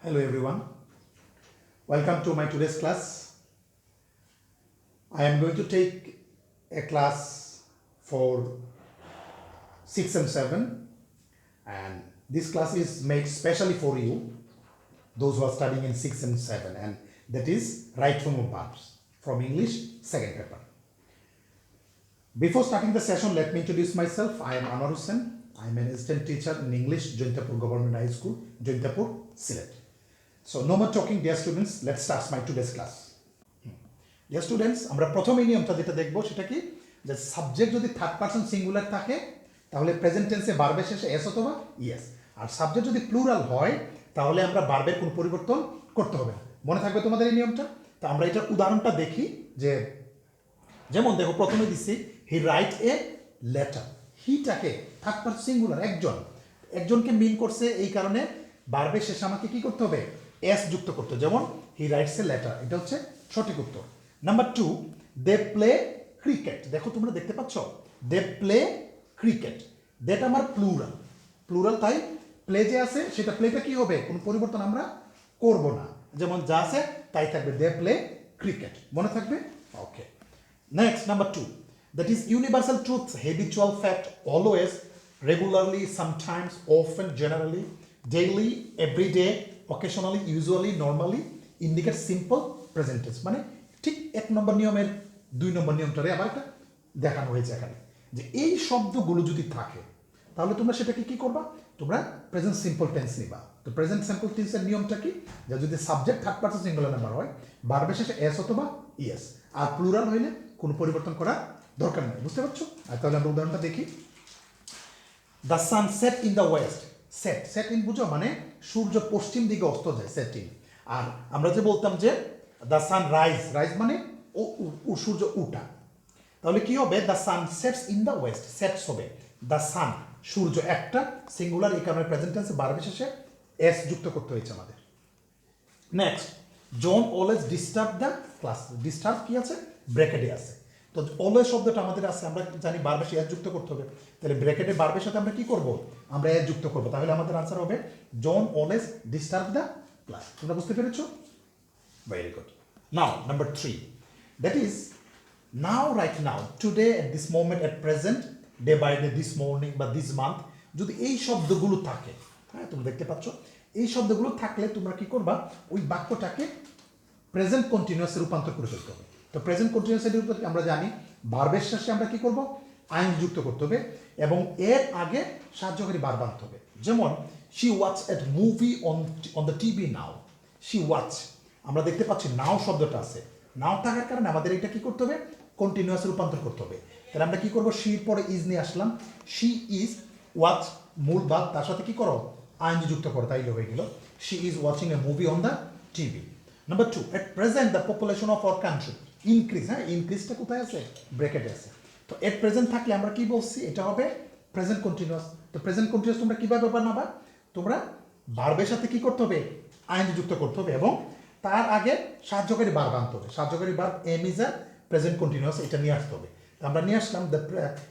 Hello everyone, welcome to my today's class. I am going to take a class for 6 and 7, and this class is made specially for you, those who are studying in 6 and 7, and that is right form of verbs from English second paper. Before starting the session, let me introduce myself. I am Anwar Hussain. I am an assistant teacher in English, Jaintapur Government High School, Jaintapur, Sylhet. So no more talking, dear students, let's start my today's class. Dear students, আমরা প্রথম এই নিয়মটা যেটা দেখবো সেটা কি, যে subject যদি থার্ড পারসন সিঙ্গুলার থাকে তাহলে প্রেজেন্ট টেন্সে ভার্বের শেষে এস অথবা ইয়েস, আর সাবজেক্ট যদি প্লুরাল হয় তাহলে আমরা ভার্বের কোনো পরিবর্তন করতে হবে না। মনে থাকবে তোমাদের এই নিয়মটা? তো আমরা এটার উদাহরণটা দেখি, যে যেমন দেখো প্রথমে দিচ্ছি হি রাইট এ লেটার। হিটাকে থার্ড পারসন সিঙ্গুলার, একজনকে মিন করছে, এই কারণে ভার্বের শেষে আমাকে কি করতে হবে, এস যুক্ত করতে। যেমন হি রাইটস এ লেটার, এটা হচ্ছে সঠিক উত্তর। Number 2, they play cricket. দেখো তোমরা দেখতে পাচ্ছ, দে প্লে ক্রিকেট, দ্যাট আমার প্লুরাল, তাই প্লে যে আছে সেটা প্লেটা কি হবে, কোনো পরিবর্তন আমরা করব না, যেমন যা আছে তাই থাকবে, দে প্লে ক্রিকেট। মনে থাকবে? Okay. Next, number 2, that is universal truth, habitual fact, always, regularly, sometimes, often, generally, daily, every day, occasionally, usually, normally, indicate simple present tense। মানে ঠিক 1 নম্বর নিয়মের 2 নম্বর নিয়মটারে আবার একটা দেখানো হয়েছে এখানে, যে এই শব্দগুলো যদি থাকে তাহলে তোমরা সেটাকে কি করবা, তোমরা প্রেজেন্ট সিম্পল টেন্স নিবা। তো প্রেজেন্ট সিম্পল টেন্সের নিয়মটা কি, যে যদি subject third person singular number হয়, ভার্বের শেষে এস অথবা ইএস, আর প্লুরাল হইলে কোনো পরিবর্তন করা দরকার নেই। বুঝতে পারছো? আর তাহলে আমরা উদাহরণটা দেখি। The sun set in the West. Set in বুঝো, মানে সূর্য পশ্চিম দিকে অস্ত যায়, সেট ইন। আর আমরা যে বলতাম যে দ্য সান রাইজ মানে সূর্য উঠা, তাহলে কি হবে, the sun sets in the West, sets হবে দ্য সান, সূর্য একটা সিঙ্গুলার, এই কারণে প্রেজেন্ট টেন্সে ভার্বের শেষে এস যুক্ত করতে হয়েছে আমাদের। Next, John always disturb the class. Disturb কি আছে, ব্র্যাকেটে আছে। তো অলওয়েজ শব্দটা আমাদের আছে, আমরা জানি ভার্বের সাথে এস যুক্ত করতে হবে, তাহলে ব্র্যাকেটে ভার্বের সাথে আমরা কি করব, আমরা এস যুক্ত করব, তাহলে আমাদের আনসার হবে John always disturb the class. তোমরা বুঝতে পেরেছো? Very good. Now number 3, that is now, right now, today, at this moment, at present, day by day, this morning বা দিস মান্থ, যদি এই শব্দগুলো থাকে, হ্যাঁ তোমরা দেখতে পাচ্ছ, এই শব্দগুলো থাকলে তোমরা কি করবা, ওই বাক্যটাকে প্রেজেন্ট কন্টিনিউয়াসে রূপান্তর করে ফেলতে হবে। তো প্রেজেন্ট কন্টিনিউয়াসের আমরা জানি ভার্বের শেষে আমরা কি করব, আইন যুক্ত করতে হবে, এবং এর আগে সাহায্যকারী ভার্ব আনতে হবে। যেমন she watch at movie on the TV now. She watch, আমরা দেখতে পাচ্ছি নাও শব্দটা আছে, নাও থাকার কারণে আমাদের এটা কি করতে হবে, কন্টিনিউয়াসে রূপান্তর করতে হবে। তাহলে আমরা কি করবো, শির পরে ইজ নিয়ে আসলাম, শি ইজ ওয়াচ, মূল ভাব, তার সাথে কি করো, আইন যুক্ত করো, তাইলে হয়ে গেল she is watching a movie on the TV. Number 2, at present the population of our country increase. হ্যাঁ, ইনক্রিজটা কোথায় আছে, ব্র্যাকেটে আছে। তো এট প্রেজেন্ট থাকলে আমরা কি বলছি, এটা হবে প্রেজেন্ট কন্টিনিউয়াস। তো প্রেজেন্ট কন্টিনিউয়াস তোমরা কিভাবে বানাবা, তোমরা ভার্বের সাথে কি করতে হবে, আইন যুক্ত করতে হবে, এবং তার আগে সাহায্যকারী ভার্ব আনতে হবে। সাহায্যকারী verb am is are present continuous, এটা নিয়ে আসতে হবে। আমরা নিয়ে আসলাম the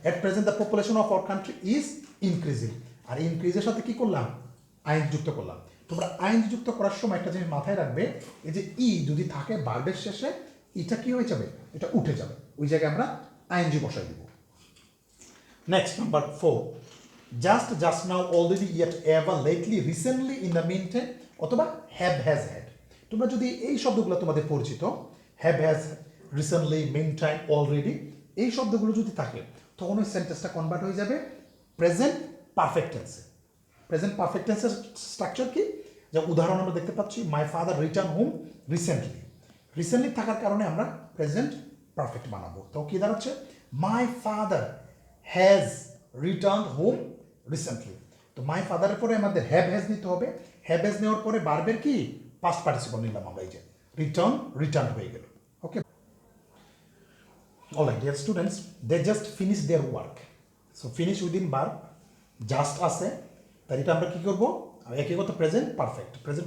at present the population of our country is increasing, আর ইনক্রিজের সাথে কি করলাম, আইন যুক্ত করলাম। তোমরা আইন যুক্ত করার সময় একটা জিনিস মাথায় রাখবে, এই যে ই যদি থাকে ভার্বের শেষে, এটা কি হয়ে যাবে, এটা উঠে যাবে, ওই জায়গায় আমরা আইনজি বসাই দিব। Next, number 4, just now, already, yet, ever, lately, recently, in the mean time, অথবা হ্যাভ, হ্যাজ, হ্যাড। তোমরা যদি এই শব্দগুলো তোমাদের পরিচিত, have, has, recently, mean time, already, এই শব্দগুলো যদি থাকে, তখন ওই সেন্টেন্সটা কনভার্ট হয়ে যাবে প্রেজেন্ট পারফেক্ট টেন্সে। প্রেজেন্ট পারফেক্ট টেন্সের স্ট্রাকচার কি, যে উদাহরণ আমরা দেখতে পাচ্ছি, my father return home recently থাকার কারণে আমরা প্রেজেন্ট পারফেক্ট বানাবো। তো কি দাঁড়াচ্ছে, my father has return home recently. তো মাই ফাদারের পরে আমাদের হ্যাভ হ্যাজ নিতে হবে, হ্যাভ হ্যাজ নেওয়ার পরে ভার্বের কি পাস্ট পার্টিসিপল নিলাম আমরা, এই যে রিটার্ন হয়ে গেল। Okay, alright dear students, they just finish their work. So finish within verb just আছে, তাই এটা আমরা কী করবো, একই কথা প্রেজেন্ট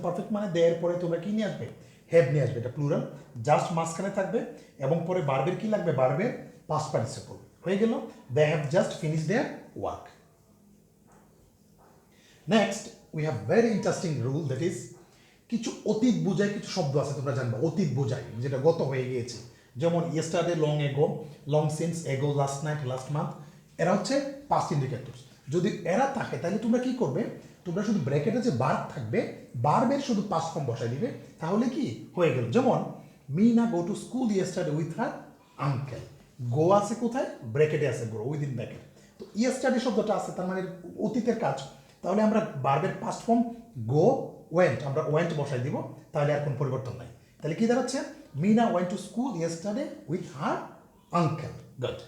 পারফেক্ট মানে দেয়ের পরে তোমরা কি নিয়ে আসবে, হ্যাভ নিয়ে আসবে, এটা প্লুরাল, জাস্ট মাঝখানে থাকবে, এবং পরে ভার্বের কি লাগবে, ভার্বের পাস্ট পার্টিসিপল হয়ে গেল, they have just finish their work. Next, we have very interesting rule, that is কিছু অতীত বোঝায় কিছু শব্দ আছে তোমরা জানবা, অতীত বোঝায় যেটা গত হয়ে গিয়েছে, যেমন yesterday, long ago, long since, এগো, লাস্ট নাইট, লাস্ট মান্থ, এরা হচ্ছে পাস্ট ইন্ডিকেটরস। যদি এরা থাকে তাহলে তোমরা কি করবে, তোমরা শুধু ব্র্যাকেটে যে বার্ব থাকবে বার্বের শুধু পাস্ট ফর্ম বসাই দিবে, তাহলে কি হয়ে গেল। যেমন Meena go to school yesterday with her uncle, go আছে কোথায়, ব্র্যাকেটে আছে, গো উইদিন ব্র্যাকেট। তো ইয়েস্টারডে শব্দটা আছে তার মানে অতীতের কাজ, তাহলে আমরা বার্বের পাস্ট ফর্ম গো ওয়েন্ট, আমরা ওয়েন্ট বসাই দিব, তাহলে আর কোনো পরিবর্তন নাই। তাহলে কি দাঁড়াচ্ছে, Meena went to school yesterday with her uncle. Good.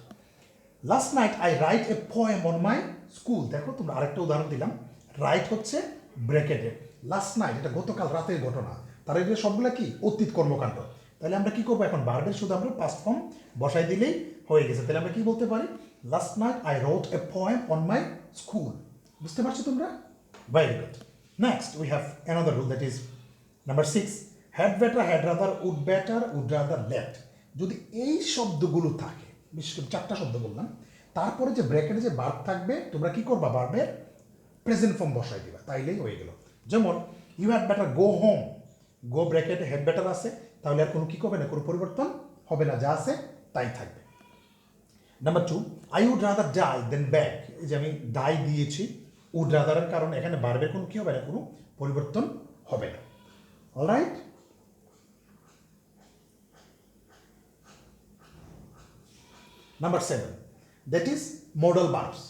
Last night I write a poem on my school. দেখো তোমরা আরেকটা উদাহরণ দিলাম, রাইট হচ্ছে ব্র্যাকেটে, লাস্ট নাইট এটা গতকাল রাতের ঘটনা, তার এগুলো সবগুলো কি অতীত কর্মকাণ্ড। তাহলে আমরা কি করবো এখন, বার্বের শুধু আমরা পাস্ট ফর্ম বসাই দিলেই হয়ে গেছে। তাহলে আমরা কি বলতে পারি, last night I wrote a poem on my school. বুঝতে পারছো তোমরা? Very good. Next we have another rule, that is number 6, had better, had rather, would better, would rather, left. যদি এই শব্দগুলো থাকে, বিশেষ করে 4টা শব্দ বললাম, তারপরে যে ব্র্যাকেটে যে বার্ব থাকবে তোমরা কি করবা, বার্বের প্রেজেন্ট ফর্ম বসাই দিবা, তাইলেই হয়ে গেল। যেমন you had better go home, go ব্র্যাকেটে হেড বেটার আছে, তাহলে আর কোনো কি করবে না, কোনো পরিবর্তন হবে না, যা আছে তাই থাকবে। Number 2, I would rather die then back, এই যে আমি ডাই দিয়েছি উড রাদারের কারণে এখানে বার্বের কোনো কি হবে না, কোনো পরিবর্তন হবে না। Alright. Number 7, that is modal verbs.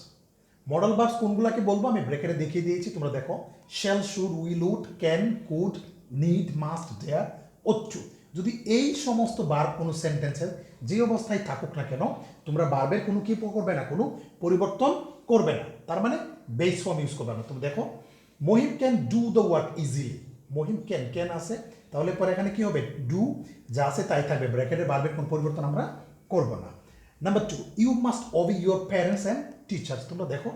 Modal verbs কোনগুলোকে বলবো আমি ব্রেকেটে দেখিয়ে দিয়েছি, তোমরা দেখো, shall, should, will, would, can, could, need, must, dare, ought to। যদি এই সমস্ত ভার্ব কোনো সেন্টেন্সের যে অবস্থায় থাকুক না কেন, তোমরা ভার্বের কোনো কি করবে না, কোনো পরিবর্তন করবে না, তার মানে বেস ফর্ম ইউজ করবে না। তুমি দেখো, Mahim can do the work easily, Mahim can, can আছে, তাহলে পরে এখানে কি হবে, ডু যা আছে তাই থাকবে, ব্র্যাকেটের ভার্বের কোনো পরিবর্তন আমরা করবো না। Number 2, you must obey your parents and teachers. তোমরা দেখো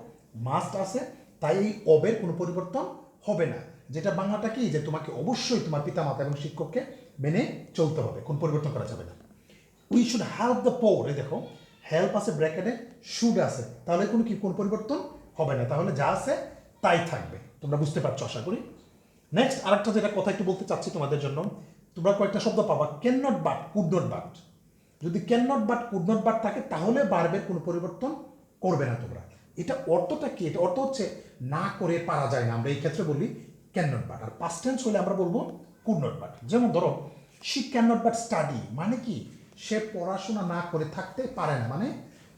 মাস্ট আছে, তাই এই অবের কোনো পরিবর্তন হবে না, যেটা বাংলাটা কি, যে তোমাকে অবশ্যই তোমার পিতামাতা এবং শিক্ষককে মেনে চলতে হবে, কোন পরিবর্তন করা যাবে না। We should help the poor, এই দেখো হেল্প আছে ব্র্যাকেটে, শুড আছে, তাহলে কোন পরিবর্তন হবে না, তাহলে যা আছে তাই থাকবে। তোমরা বুঝতে পারছো আশা করি। নেক্সট আরেকটা যেটা কথা একটু বলতে চাচ্ছি তোমাদের জন্য, তোমরা কয়েকটা শব্দ পাবা, can not but, could not but. যদি can not but, could not but থাকে তাহলে বার্বের কোনো পরিবর্তন করবে না তোমরা। এটা অর্থটা কি, এটা অর্থ হচ্ছে না করে পারা যায় না, আমরা এই ক্ষেত্রে বলি ক্যান নট বাট, আর পাস্ট টেন্স হলে আমরা বলবো কুড নট বাট। যেমন ধরো, she can not but study, মানে কি, সে পড়াশোনা না করে থাকতে পারে না, মানে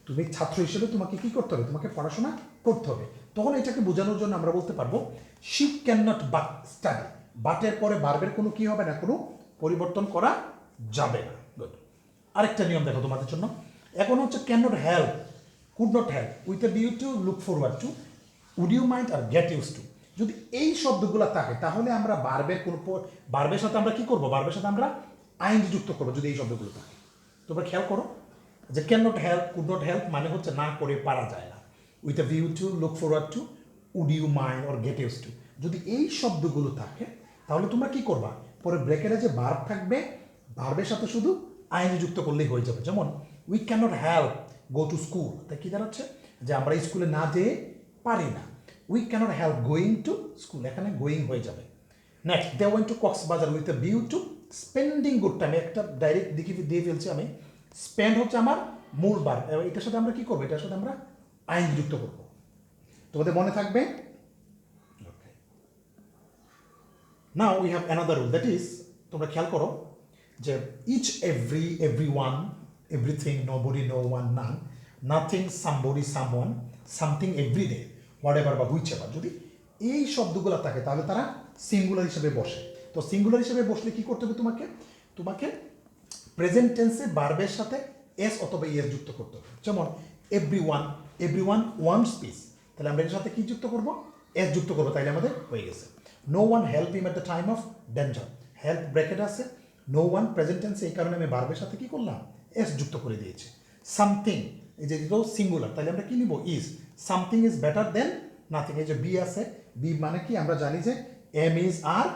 তুমি ছাত্র হিসেবে তোমাকে কি করতে হবে, তোমাকে পড়াশোনা করতে হবে। তখন এটাকে বোঝানোর জন্য আমরা বলতে পারবো she can not but study, বাটের পরে বার্বের কোনো কি হবে না, কোনো পরিবর্তন করা যাবে না। গুড। আরেকটা নিয়ম দেখো তোমাদের জন্য, এখন হচ্ছে can not help, could not help, with a view to, look forward to, would you mind আর গেট ইউজ টু। যদি এই শব্দগুলো থাকে তাহলে আমরা বার্বের কোনো বার্বের সাথে আমরা কি করবো, বার্বের সাথে আমরা আইন যুক্ত করবো যদি এই শব্দগুলো থাকে। তোমরা খেয়াল করো যে can not help, could not help মানে হচ্ছে না করে পারা যায় না, with a view to, look forward to, would you mind or get use to. যদি এই শব্দগুলো থাকে তাহলে তোমরা কি করবা, পরে ব্রেকেটে যে ভার্ব থাকবে ভার্বের সাথে শুধু আইন যুক্ত করলেই হয়ে যাবে। যেমন we can not help go to school, তাই কী দাঁড়াচ্ছে, যে আমরা স্কুলে না যেয়ে পারি না। We can not help going to school, এখানে গোয়িং হয়ে যাবে। Next, they went to Cox's Bazar with a view two spending good time, একটা ডাইরেক্ট দিয়ে ফেলছি আমি, স্পেন্ড হচ্ছে আমার মূল বার, এটার সাথে আমরা কি করবো, এটার সাথে আমরা আইন যুক্ত করবো। তোমাদের মনে থাকবে। Now we have another rule, that is, তোমরা খেয়াল করো যে each, every one, everything, nobody, no one, none, nothing, somebody, someone, something, everyday, what ever বা হুইচ এভার, যদি এই শব্দগুলো থাকে তাহলে তারা সিঙ্গুলার হিসেবে বসে। তো সিঙ্গুলার হিসেবে বসলে কি করতে হবে, তোমাকে প্রেজেন্ট টেন্সে ভার্বের সাথে এস অথবা ইএস যুক্ত করতে হবে। যেমন এভরি ওয়ান ওয়ান্টস পিস, তাহলে আমরা এর সাথে কি যুক্ত করবো, এস যুক্ত করবো, তাইলে আমাদের হয়ে গেছে। No one help him at the time of danger, help bracket আছে, নো ওয়ান প্রেজেন্ট টেন্সে, এই কারণে আমি ভার্বের সাথে কি করলাম, এস যুক্ত করে দিয়েছি। সামথিং, এই যে এটাও সিঙ্গুলার, তাহলে আমরা কি নিব, is, something is better then nothing, এই যে বি আছে, বি মানে কি, আমরা জানি যে এম ইজ আর,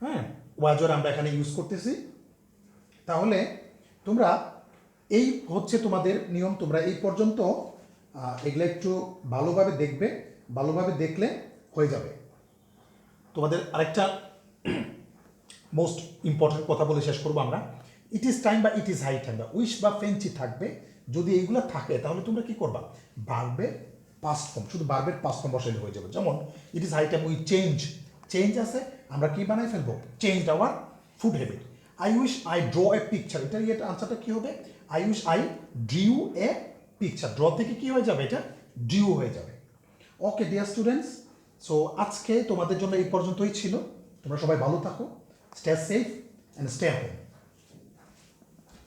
হ্যাঁ, ওয়াজর আমরা এখানে ইউজ করতেছি। তাহলে তোমরা এই হচ্ছে তোমাদের নিয়ম, তোমরা এই পর্যন্ত এগুলো একটু ভালোভাবে দেখবে, ভালোভাবে দেখলে হয়ে যাবে। তোমাদের আরেকটা মোস্ট ইম্পর্টেন্ট কথা বলে শেষ করবো আমরা। ইট ইজ টাইম বা ইট ইজ হাই টাইম বা উইশ বা ফেঞ্চি থাকবে। যদি এইগুলো থাকে তাহলে তোমরা কি করবা, ভার্বের পাস্ট ফর্ম, শুধু ভার্বের পাস্ট ফর্ম বসাইলে হয়ে যাবে। যেমন it is high time we change, change আছে, আমরা কি বানাই ফেলবো, change our food habit. I wish I draw a picture, এটা আনসারটা কি হবে, I wish I drew a picture. Draw থেকে কি হয়ে যাবে, এটা ড্রিউ হয়ে যাবে। ওকে ডিয়ার স্টুডেন্টস, সো আজকে তোমাদের জন্য এই পর্যন্তই ছিল। তোমরা সবাই ভালো থাকো, stay safe and stay home.